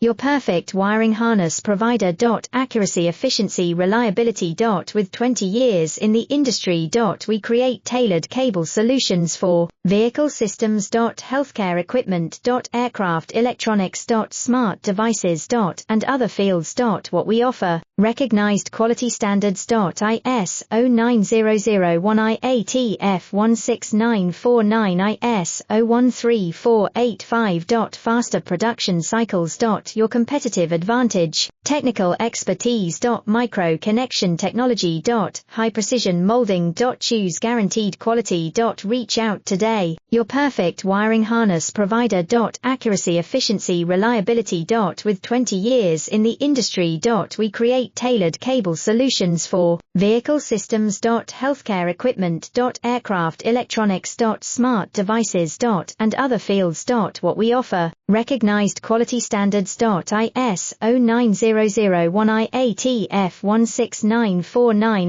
your perfect wiring harness provider. Accuracy, efficiency, reliability. With 20 years in the industry. We create tailored cable solutions for vehicle systems. Healthcare equipment. Aircraft electronics. Smart devices. And other fields. What we offer, recognized quality standards. ISO 9001 IATF 16949 ISO 13485. Faster production cycles. Your competitive advantage, technical expertise. Micro connection technology. High precision molding. Choose guaranteed quality. Reach out today, your perfect wiring harness provider. Accuracy, efficiency, reliability. With 20 years in the industry. We create tailored cable solutions for vehicle systems. Healthcare equipment. Aircraft electronics. Smart devices. And other fields. What we offer, recognized quality standards. ISO 9001 IATF 16949